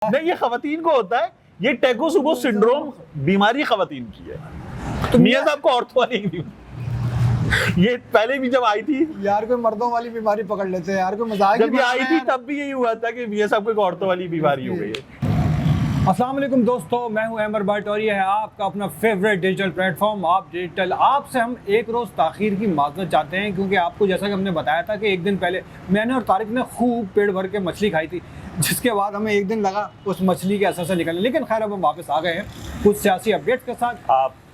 नहीं, ये खवातीन को होता है, ये टेकोसुबो सिंड्रोम बीमारी खवातीन की है। तो मियां साहब को औरतों वाली नहीं, ये पहले भी जब आई थी यार, कोई मर्दों वाली बीमारी पकड़ लेते हैं यार, कोई मजाक जब ये आई थी तब भी यही हुआ था कि मियां साहब को एक औरतों वाली बीमारी हो गई है। अस्सलाम वालेकुम दोस्तों, मैं हूं अमर भट्ट और ये है आपका अपना फेवरेट डिजिटल प्लेटफॉर्म आप डिजिटल। आपसे हम एक रोज़ ताखीर की माजरत चाहते हैं, क्योंकि आपको जैसा कि हमने बताया था कि एक दिन पहले मैंने और तारिक ने खूब पेट भर के मछली खाई थी, जिसके बाद हमें एक दिन लगा उस मछली के असर से निकलने। लेकिन खैर अब हम वापस आ गए हैं कुछ सियासी अपडेट्स के साथ।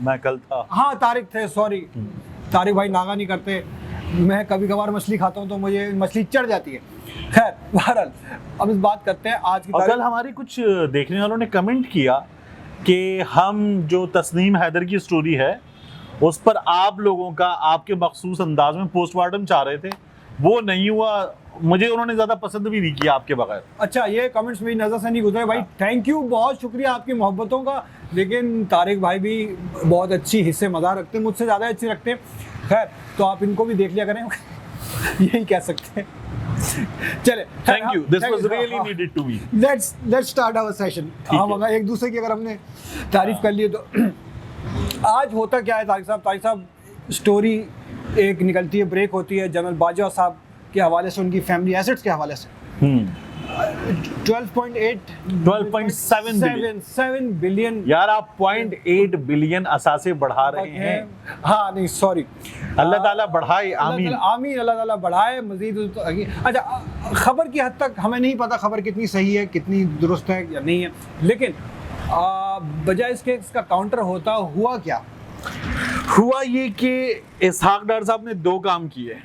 मैं कल था। हाँ, तारिक थे, सॉरी तारिक भाई, नागा नहीं करते। मैं कभी कभार मछली खाता हूँ तो मुझे मछली चढ़ जाती है। खैर बहरहाल अब इस बात करते हैं आज की। और कल हमारी कुछ देखने वालों ने कमेंट किया कि हम जो तस्नीम हैदर की स्टोरी है उस पर आप लोगों का आपके मखसूस अंदाज में पोस्टमार्टम चाह रहे थे, वो नहीं हुआ। मुझे उन्होंने ज्यादा पसंद भी नहीं किया आपके बगैर। अच्छा, ये कमेंट्स मेरी नज़र से नहीं गुजरे भाई, थैंक यू, बहुत शुक्रिया आपकी मोहब्बतों का। लेकिन तारिक भाई भी बहुत अच्छी हिस्से मज़ा रखते हैं, मुझसे ज़्यादा अच्छी रखते हैं। खैर, तो आप इनको भी देख लिया करें यही कह सकते हैं। चले, thank you, this was really needed to me. Let's start our session. हम अगर एक दूसरे की अगर हमने तारीफ कर ली तो आज होता क्या है तारिक साहब, स्टोरी एक निकलती है, ब्रेक होती है जनरल बाजवा साहब के हवाले से, उनकी फैमिली एसेट्स के हवाले से। 12.7 बिलियन। यार आप 0.8 बिलियन असासे बढ़ा रहे हैं। हाँ नहीं सॉरी, अल्लाह ताला बढ़ाए, आमीन आमीन, अल्लाह ताला बढ़ाए मजीद। अच्छा, खबर की हद तक हमें नहीं पता खबर कितनी सही है, कितनी दुरुस्त है या नहीं है, लेकिन बजाय इसके इसका काउंटर होता हुआ क्या हुआ, ये कि इसहाक डार साहब ने दो काम किए।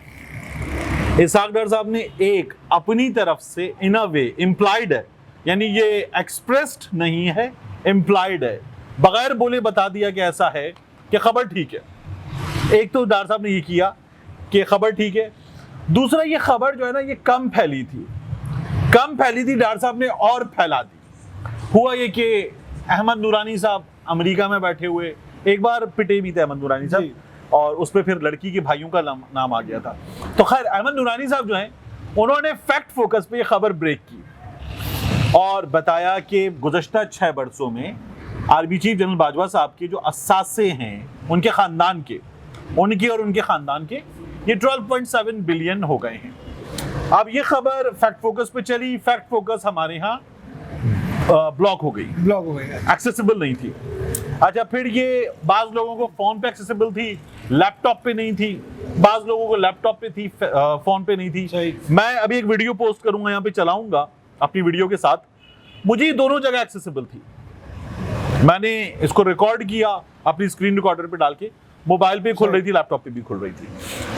इसहाक डार साहब ने एक अपनी तरफ से इन अ वे इम्प्लाइड है, यानी ये एक्सप्रेस्ड नहीं है, इम्प्लाइड है, बगैर बोले बता दिया कि ऐसा है कि खबर ठीक है। एक तो डार साहब ने ये किया कि खबर ठीक है। दूसरा, ये खबर जो है ना ये कम फैली थी, डार साहब ने और फैला दी। हुआ ये कि अहमद नूरानी साहब अमेरिका में बैठे हुए, एक बार पिटे भी थे अहमद नूरानी साहब, और उस पर फिर लड़की के भाइयों का नाम आ गया था। तो खैर अहमद नूरानी साहब जो हैं उन्होंने फैक्ट फोकस पे ये खबर ब्रेक की और बताया कि गुज़श्ता 6 बरसों में आर्मी चीफ जनरल बाजवा साहब के जो असासे हैं उनके ख़ानदान के, उनके और उनके ख़ानदान के, ये 12.7 बिलियन हो गए हैं। अब ये खबर फैक्ट फोकस पे चली, फैक्ट फोकस हमारे यहाँ ब्लॉक हो गई, एक्सेसिबल नहीं थी। अच्छा, फिर ये बाज़ लोगों को फ़ोन पे एक्सेसिबल थी, लैपटॉप पे नहीं थी, बाज़ लोगों को लैपटॉप पे थी, फ़ोन पे नहीं थी। मैं अभी एक वीडियो पोस्ट करूंगा, यहाँ पे चलाऊंगा अपनी वीडियो के साथ, मुझे ये दोनों जगह एक्सेसिबल थी। मैंने इसको रिकॉर्ड किया अपनी स्क्रीन रिकॉर्डर पे डाल के, मोबाइल पे खुल रही थी, लैपटॉप पे भी खुल रही थी।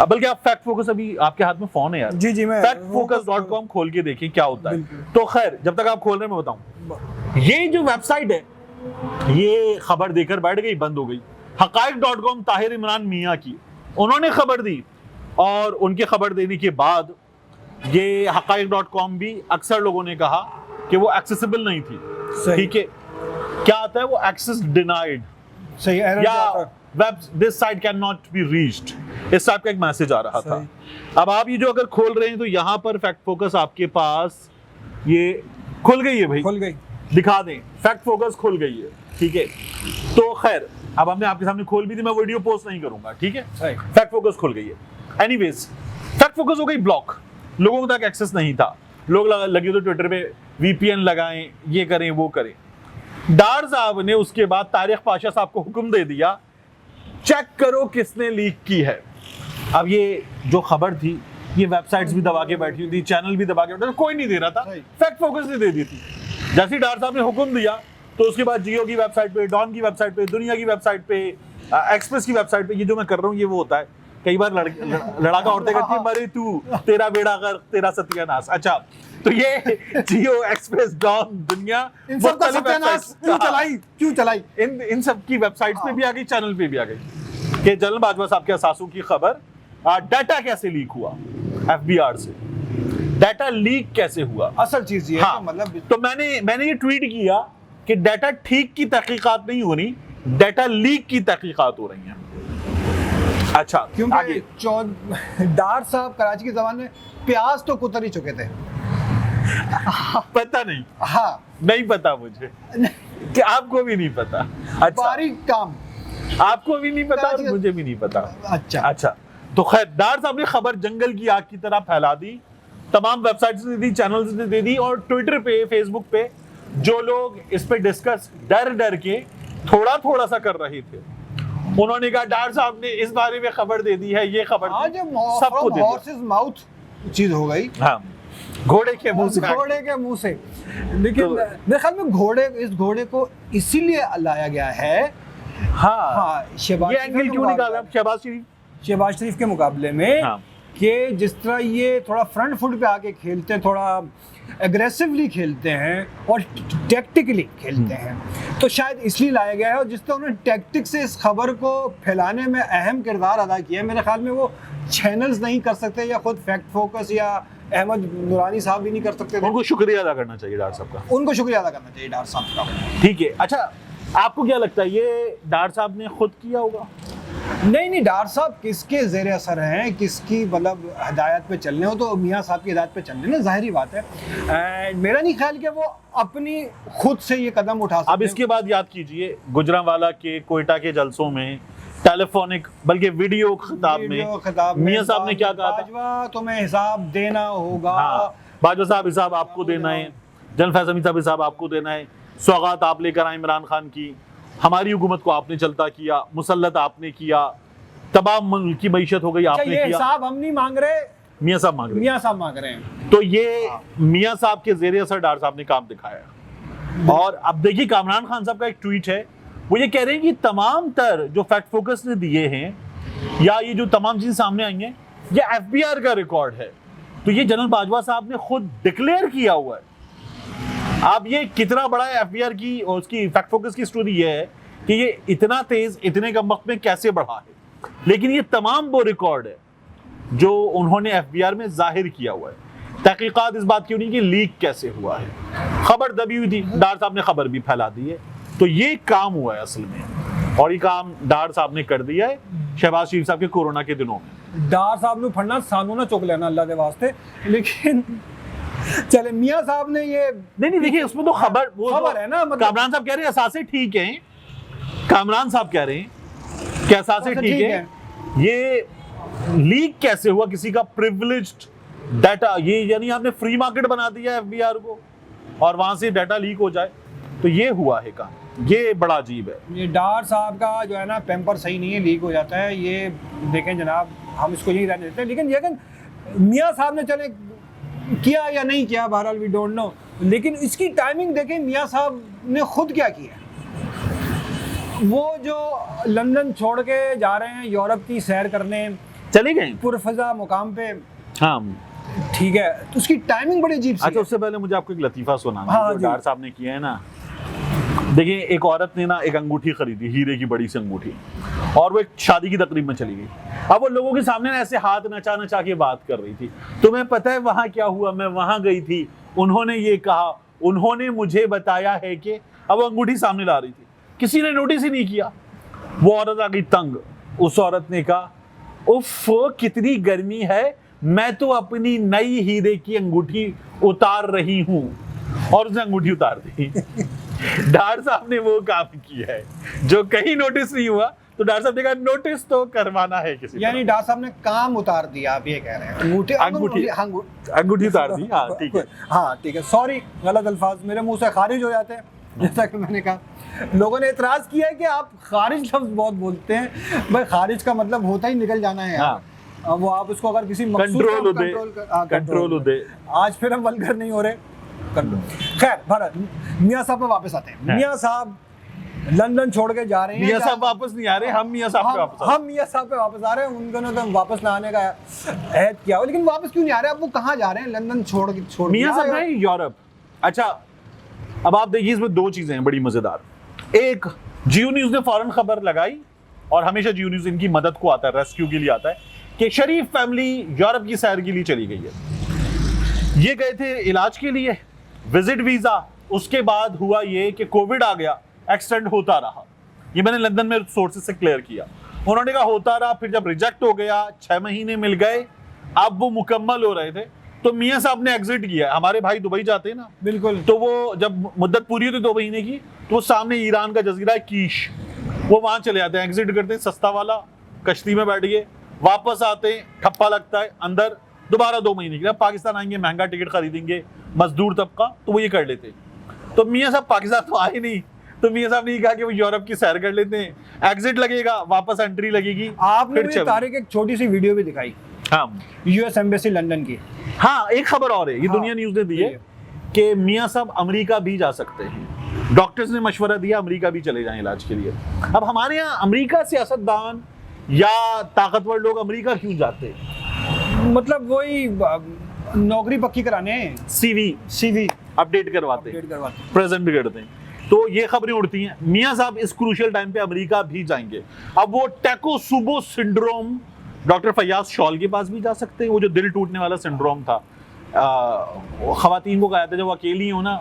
अब बल्कि आप फैक्ट फोकस, अभी आपके हाथ में फोन है यार, जी मैं factfocus.com खोल के देखिए क्या होता है। तो खैर, जब तक आप खोल रहे हैं मैं बताऊं, ये जो वेबसाइट है ये खबर देकर बैठ गई, बंद हो गई। हकाइक.com ताहिर इमरान मियां की, उन्होंने खबर दी और उनके खबर देने के बाद ये हकाइक.com भी अक्सर लोगों ने कहा कि वो एक्सेसिबल नहीं थी। ठीक है, क्या आता है वो, एक्सेस डिनाइड, सही, या this site can not be reached, इस टाइप का एक मैसेज आ रहा था। अब आप ये जो अगर खोल रहे हैं तो यहाँ पर फैक्ट फोकस आपके पास ये खुल गई है भाई, खुल गई, दिखा दें, फैक्ट फोकस खुल गई है। ठीक है, तो खैर अब हमने आपके सामने खोल भी दी, मैं वीडियो पोस्ट नहीं करूंगा। ठीक है, फैक्ट फोकस खुल गई है। एनीवेज, फैक्ट फोकस हो गई ब्लॉक, लोगों तक एक्सेस नहीं था, लोग लगे तो ट्विटर पे वीपीएन लगाएं, ये करें वो करें। डार साहब ने उसके बाद तारिक पाशा साहब को हुक्म दे दिया, चेक करो किसने लीक की है। अब ये जो खबर थी ये वेबसाइट्स भी दबा के बैठी हुई थी, चैनल भी दबा के बैठे, कोई नहीं दे रहा था, फैक्ट फोकस ने दे दी थी। जैसे डार साहब ने हुक्म दिया तो उसके बाद जियो की वेबसाइट पे, डॉन की वेबसाइट पे, दुनिया की वेबसाइट पे, एक्सप्रेस की वेबसाइट पे, ये जो मैं कर रहा हूँ ये वो होता है, कई बार लड़का औरतें करती है, मरे तू, तेरा बेड़ा कर, तेरा सत्यानाश। अच्छा, तो ये जियो, एक्सप्रेस, डॉन, दुनिया, इन सब का सत्यानाश क्यों चलाई इन सब की वेबसाइट्स पे भी आ गई, चैनल पे भी आ गई कि जनरल बाजवा साहब के असासों की खबर। डाटा कैसे लीक हुआ एफबीआर से, डाटा लीक कैसे हुआ, असल चीज ये है, मतलब तो मैंने ये ट्वीट किया कि डाटा ठीक की तहकीकात नहीं हो रही, डाटा लीक की तहकीकात हो रही हैं। अच्छा, क्योंकि डार साहब कराची के जमाने में प्याज तो कुतर ही चुके थे, पता नहीं, हाँ नहीं पता मुझे कि आपको भी नहीं पता। अच्छा, बारीक काम। आपको भी नहीं पता और मुझे भी नहीं पता। अच्छा अच्छा, तो खैर डार साहब ने खबर जंगल की आग की तरह फैला दी, तमाम वेबसाइट्स ने दी, चैनल्स ने दे दी, और ट्विटर पे, फेसबुक पे जो लोग इस पे डिस्कस डर डर के थोड़ा थोड़ा सा कर रहे थे, उन्होंने कहा डार साहब ने इस बारे में खबर दे दी है, ये खबर आज सबको दे हॉर्सेस माउथ चीज हो गई। हाँ, घोड़े के मुंह से। घोड़े के मुंह से। लेकिन मेरे ख्याल में इस घोड़े को इसीलिए लाया गया है। हाँ, हाँ, शहबाज ये शरीफ एंगल के क्यों निकाला मुकाबले- शहबाज शरीफ के मुकाबले में, हाँ। कि जिस तरह ये थोड़ा फ्रंट फुट पे आके खेलते हैं, थोड़ा एग्रेसिवली खेलते हैं और टैक्टिकली खेलते हैं, तो शायद इसलिए लाया गया है। और जिस तरह उन्होंने टैक्टिक से इस खबर को फैलाने में अहम किरदार अदा किया है, मेरे ख्याल में वो चैनल्स नहीं कर सकते, या खुद फैक्ट फोकस या अहमद नूरानी साहब भी नहीं कर सकते थे। उनको शुक्रिया अदा करना चाहिए डार साहब का। उनको शुक्रिया अदा करना चाहिए डार साहब का। ठीक है, अच्छा आपको क्या लगता है ये डार साहब ने खुद किया होगा? नहीं, डार साहब किसके जेर असर हैं, किसकी मतलब हदायत पे चल रहे हो, तो मियाँ साहब की हदायत पे चल रहे हैं, जाहिर बात है। मेरा नहीं ख्याल कि वो अपनी खुद से ये कदम उठा सकते। अब इसके बाद याद कीजिए, गुजरांवाला के, कोयटा के जलसों में, टेलीफोनिक बल्कि वीडियो खिताब में मियाँ साहब ने क्या कहा था? बाजवा तुम्हें हिसाब देना होगा। हाँ, बाजवा साहब हिसाब आपको देना है, जनरल फैज़ल हमीद साहब हिसाब आपको देना है, सौगात आप लेकर आए इमरान खान की, हमारी हुकूमत को आपने चलता किया, मुसल्लत आपने किया, तमाम मुल्क की मईशत हो गई आपने ये किया। हिसाब हम नहीं मांग रहे, मियाँ साहब मांग रहे हैं। मियाँ साहब मांग रहे हैं। तो ये मियाँ साहब के जेर असर डार साहब ने काम दिखाया। और अब देखिए कामरान खान साहब का एक ट्वीट है, वो ये कह रहे हैं कि तमाम तर जो फैक्ट फोकस ने दिए हैं या ये जो तमाम चीजें सामने आई हैं, ये एफबीआर का रिकॉर्ड है। तो ये जनरल बाजवा साहब ने खुद डिक्लेयर किया हुआ है। अब ये कितना बड़ा एफबीआर की और उसकी फैक्ट फोकस की स्टोरी ये है कि ये इतना तेज इतने कम वक्त में कैसे बढ़ा है, लेकिन ये तमाम वो रिकॉर्ड है जो उन्होंने एफबीआर में जाहिर किया हुआ है। तहकीकात इस बात की होनी कि लीक कैसे हुआ है, खबर दबी हुई थी, डार साहब ने खबर भी फैला दी है। तो ये काम हुआ है असल में, और ये काम डार साहब ने कर दिया है शहबाज शरीफ साहब के कोरोना के दिनों में। डार साहब ने फड़ना सानू ना चुक लेना अल्लाह के वास्ते। लेकिन चले मियाँ साहब ने ये नहीं देखिए, उसमें तो खबर है ना, मतलब कामरान साहब कह रहे हैं असासे ठीक है, कामरान साहब कह रहे हैं कि असासे ठीक है। ये लीक कैसे हुआ किसी का प्रिविलेज्ड डाटा, ये यानी आपने फ्री मार्केट बना दिया एफबीआर को और वहां से डाटा लीक हो जाए, तो ये हुआ है काम। ये बड़ा अजीब है। ये डार साहब का जो है ना पेम्पर सही नहीं है, लीक हो जाता है। ये देखें जनाब, हम इसको यही रहने देते हैं। लेकिन ये मियाँ साहब ने चले किया या नहीं किया, बहरहाल वी डोंट नो, लेकिन इसकी टाइमिंग देखें मियाँ साहब ने खुद क्या किया। वो जो लंदन छोड़ के जा रहे हैं यूरोप की सैर करने, चले गए पुरफजा मुकाम पे, हाँ ठीक है, तो उसकी टाइमिंग बड़ी अजीब सी अच्छा, है। उससे पहले मुझे आपको एक लतीफा सुनाना हाँ, जो डार साहब ने किया है ना। देखिए, एक औरत ने ना एक अंगूठी खरीदी, हीरे की बड़ी सी अंगूठी, और वो एक शादी की तकरीब में चली गई। अब वो लोगों के सामने ऐसे हाथ नचा नचा के बात कर रही थी, तुम्हें पता है वहां क्या हुआ, मैं वहां गई थी, उन्होंने ये कहा, उन्होंने मुझे बताया है कि। अब वो अंगूठी सामने ला रही थी, किसी ने नोटिस ही नहीं किया। वो औरत आ गई तंग। उस औरत ने कहा, उफ कितनी गर्मी है, मैं तो अपनी नई हीरे की अंगूठी उतार रही हूं, और उसने अंगूठी उतार दी। डार साहब ने वो काम किया है जो कहीं नोटिस नहीं हुआ, तो डार साहब ने कहा नोटिस तो करवाना है किसी, यानी डार साहब ने काम उतार दिया, आप ये कह रहे हैं। अंगूठी उतार दी। हाँ ठीक है, हाँ ठीक है, सॉरी गलत अल्फाज मेरे मुंह से खारिज हो जाते हैं। जैसा कि मैंने कहा, लोगों ने एतराज किया है कि आप खारिज लफ्ज बहुत बोलते हैं। भाई खारिज का मतलब होता ही निकल जाना है। हाँ। वो आप उसको अगर किसी कंट्रोल दे। आज फिर हम वल्गर नहीं हो रहे। खैर भारत, मियाँ साहब पे वापस आते हैं। मियाँ साहब लंदन छोड़ के जा रहे हैं। मियाँ साहब वापस नहीं आ रहे, हम मियाँ साहब पे वापस हम मियाँ साहब पे वापस आ रहे हैं। उनको ना तो वापस ना आने का ऐद किया हो, लेकिन वापस क्यों नहीं आ रहे? अब वो कहाँ जा रहे हैं? लंदन छोड़ मियाँ साहब गए यूरोप। अच्छा, अब आप देखिए, इसमें दो चीजें हैं बड़ी मजेदार। एक, जियो न्यूज ने फौरन खबर लगाई, और हमेशा जियो न्यूज इनकी मदद को आता है, रेस्क्यू के लिए आता है, कि शरीफ फैमिली यूरोप की सैर के लिए चली गई है। ये गए थे इलाज के लिए, विजिट वीजा। उसके बाद हुआ ये कि कोविड आ गया, एक्सटेंड होता रहा। ये मैंने लंदन में सोर्सेज से क्लियर किया। उन्होंने कहा होता रहा, फिर जब रिजेक्ट हो गया, 6 महीने मिल गए, अब वो मुकम्मल हो रहे थे, तो मियां साहब ने एग्जिट किया। हमारे भाई दुबई जाते हैं ना, बिल्कुल। तो वो जब मुद्दत पूरी होती 2 महीने की, तो वो सामने ईरान का जजीरा है कीश, वो वहां चले जाते हैं, एग्जिट करते हैं, सस्ता वाला कश्ती में बैठ गए, वापस आते हैं, ठप्पा लगता है अंदर, दोबारा 2 महीने के लिए पाकिस्तान आएंगे, महंगा टिकट खरीदेंगे, मजदूर तबका, तो वो ये कर लेते। तो मियां साहब पाकिस्तान तो आए नहीं, तो मियां साहब ने ये कहा कि वो यूरोप की सैर कर लेते हैं, एग्जिट लगेगा, वापस एंट्री लगेगी। आपने फिर मुझे तारिक एक छोटी सी वीडियो भी दिखाई, हाँ यूएस एम्बेसी लंदन की। हाँ, एक खबर और है, ये हाँ, दुनिया न्यूज ने दी है कि मियां साहब अमेरिका भी जा सकते हैं। डॉक्टर्स ने मशवरा दिया अमेरिका भी चले जाएं इलाज के लिए। अब हमारे यहाँ अमेरिका सियासतदान या ताकतवर लोग अमेरिका क्यों जाते हैं? मतलब वही नौकरी पक्की कराने, सीवी अपडेट करवाते हैं, करवाते। प्रेजेंट करते हैं, तो ये खबरें उड़ती हैं। मियां साहब इस क्रूशियल टाइम पे अमेरिका भी जाएंगे। अब वो टैकोसुबो सिंड्रोम, डॉक्टर फयाज शॉल के पास भी जा सकते हैं, वो जो दिल टूटने वाला सिंड्रोम था, खवातीन को कहा था जब अकेली हो ना,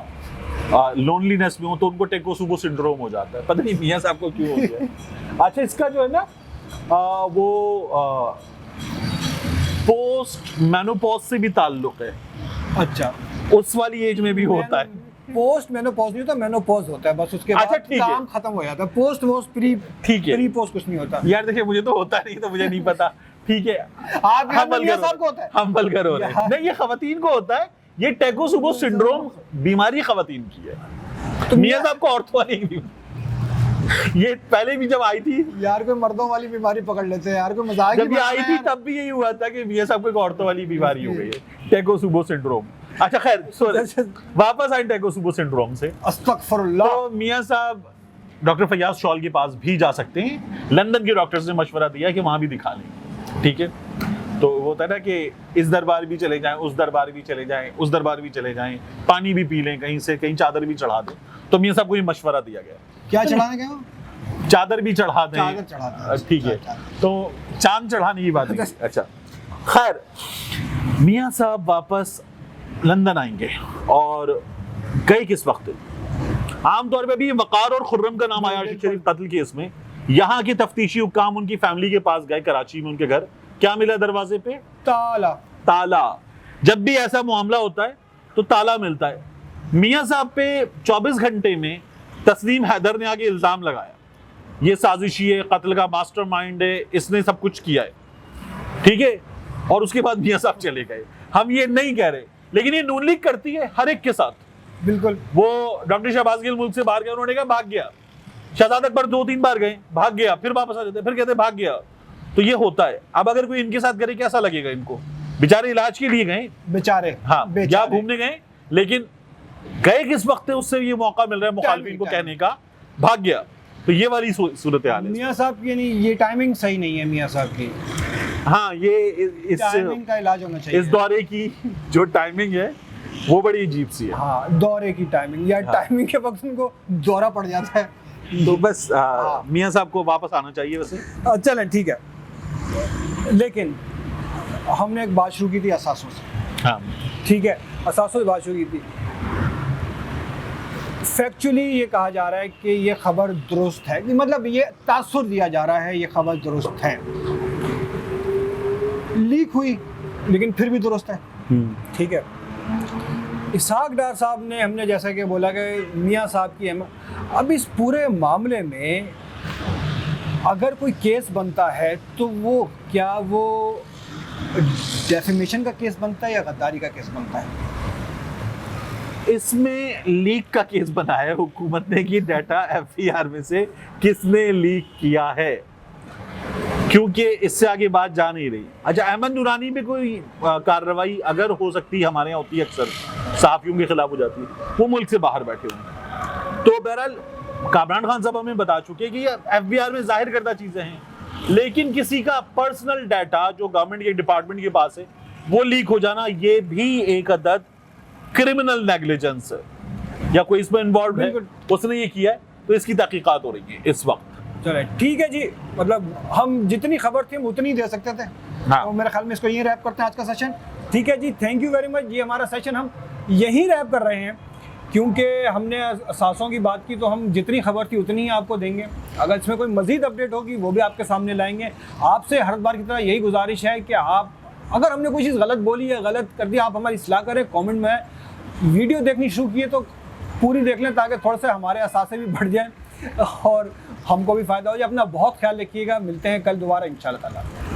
लोनलीनेस में हो, तो उनको टेकोसुबो सिंड्रोम हो जाता है। पता नहीं मियां साहब को क्यों हो गया। अच्छा, इसका जो है ना वो पोस्ट मेनोपॉज से भी ताल्लुक है। अच्छा, उस वाली एज में भी होता है। पोस्ट मेनोपॉज नहीं होता, मेनोपॉज होता है बस, उसके बाद अच्छा, ठीक है, काम खत्म हो जाता है। पोस्ट वोस्ट प्री, ठीक है, प्री पोस्ट कुछ नहीं होता। यार देखिए, मुझे तो होता नहीं, तो मुझे नहीं पता। ठीक है, आप मियां साहब को होता है, हम बल करो नहीं, ये खवातीन को होता है। ये टेकोसुबो सिंड्रोम बीमारी खवातीन की है, तो मियां साहब को औरतों वाली की ये पहले भी जब आई थी यार, कोई मर्दों वाली बीमारी पकड़ लेते हैं यार, कोई मजाक। जब ये आई थी तब भी यही हुआ था कि मियां साहब को एक औरतों वाली बीमारी हो गई है, टेकोसुबो सिंड्रोम। अच्छा खैर, वापस आए टेकोसुबो सिंड्रोम से। अस्तगफुरुल्लाह। तो मियां साहब डॉक्टर फयाज शॉल के पास भी जा सकते हैं। लंदन के डॉक्टर्स ने मशवरा दिया कि वहां भी दिखा लें। ठीक है, तो वो होता है ना कि इस दरबार भी चले जाएं, उस दरबार भी चले जाएं, उस दरबार भी चले जाएं, पानी भी पी लें कहीं से, कहीं चादर भी चढ़ा दें। तो मियां साहब को ये मशवरा दिया गया, क्या चढ़ाने गए? चादर भी चढ़ा दें। चादर चढ़ा दें, ठीक है, तो चांद चढ़ाने की बात नहीं। अच्छा खैर, मियां साहब वापस लंदन आएंगे और गए किस वक्त? आमतौर पे भी वकार और खुर्रम का नाम आया शरीफ कत्ल केस में। यहाँ के तफ्तीशी हुक्काम उनकी फैमिली के पास गए, कराची में उनके घर। क्या मिला दरवाजे पे? ताला। जब भी ऐसा मामला होता है तो ताला मिलता है। मियां साहब पे 24 घंटे में तस्लीम हैदर ने आके इल्जाम लगाया, ये साजिशी है, कत्ल का मास्टरमाइंड है, इसने सब कुछ किया है। ठीक है, और उसके बाद मियां साहब चले गए। हम ये नहीं कह रहे, लेकिन ये नून लीग करती है हर एक के साथ। बिल्कुल। वो डॉक्टर शहबाज गिल मुल्क से बाहर गए, उन्होंने कहा भाग गया। शहजाद अकबर 2-3 बार गए, भाग गया, फिर वापस आ जाते, फिर कहते भाग गया। तो ये होता है। अब अगर कोई इनके साथ करे, कैसा लगेगा इनको? बेचारे इलाज के लिए गए, बेचारे, हाँ, या घूमने गए, लेकिन गए किस वक्त है, उससे ये मौका मिल रहा है मुखालिफिन को कहने का, भाग गया। तो ये वाली सूरत हाल है मियां साहब की। नहीं, ये टाइमिंग सही नहीं है मियां साहब की। हाँ, ये इस टाइमिंग का इलाज होना चाहिए। इस दौरे की जो टाइमिंग है वो बड़ी अजीब सी है। हाँ, दौरे की टाइमिंग, या टाइमिंग के वक्त उनको दौरा पड़ जाता है। तो बस मियां साहब को वापस आना चाहिए वैसे। चलें, ठीक है, लेकिन हमने एक बात शुरू की थी असासों से। हाँ, ठीक है, असासों से बात शुरू की थी। फैक्चुअली ये कहा जा रहा है कि ये खबर दुरुस्त है, मतलब ये तासुर दिया जा रहा है ये खबर दुरुस्त है, लीक हुई लेकिन फिर भी दुरुस्त है। ठीक है, इसहाक डार साहब ने, हमने जैसा कि बोला कि मियां साहब की अब इस पूरे मामले में अगर कोई केस बनता है तो वो क्या वो डेफेमेशन का केस बनता है या गद्दारी का केस बनता है? इसमें लीक का केस बनाया है हुकूमत ने कि डाटा एफबीआर में से किसने लीक किया है, क्योंकि इससे आगे बात जा नहीं रही। अच्छा, अहमद नूरानी पे कोई कार्रवाई अगर हो सकती है, हमारे यहाँ होती है, अक्सर सहाफियों के खिलाफ हो जाती है, वो मुल्क से बाहर बैठे हुए। तो बहरहाल कामरान खान साहब हमें बता चुके कि एफबीआर में जाहिर करदा चीजें हैं, लेकिन किसी का पर्सनल डाटा जो गवर्नमेंट के डिपार्टमेंट के पास है वो लीक हो जाना, ये भी एक अदद क्रिमिनल नेग्लिजेंस है, या कोई इसमें इन्वॉल्व है, उसने ये किया है, तो इसकी तहकीकात हो रही है इस वक्त। चले, ठीक है जी, मतलब हम जितनी खबर थी हम उतनी दे सकते थे। हाँ। तो मेरे ख्याल में इसको यहीं रैप करते हैं आज का सेशन। ठीक है जी, थैंक यू वेरी मच। ये हमारा सेशन हम यहीं रैप कर रहे हैं, क्योंकि हमने असासों की बात की, तो हम जितनी खबर थी उतनी ही आपको देंगे। अगर इसमें कोई मजीद अपडेट होगी वो भी आपके सामने लाएंगे। आपसे हर बार की तरह यही गुजारिश है कि आप अगर हमने कोई चीज़ गलत बोली है, गलत कर दी, आप हमारी इस्लाह करें कमेंट में। वीडियो देखनी शुरू की है तो पूरी देख लें ताकि थोड़ा सा हमारे असासे भी बढ़ जाएं और हमको भी फ़ायदा हो जाए। अपना बहुत ख्याल रखिएगा, मिलते हैं कल दोबारा इंशाल्लाह ताला।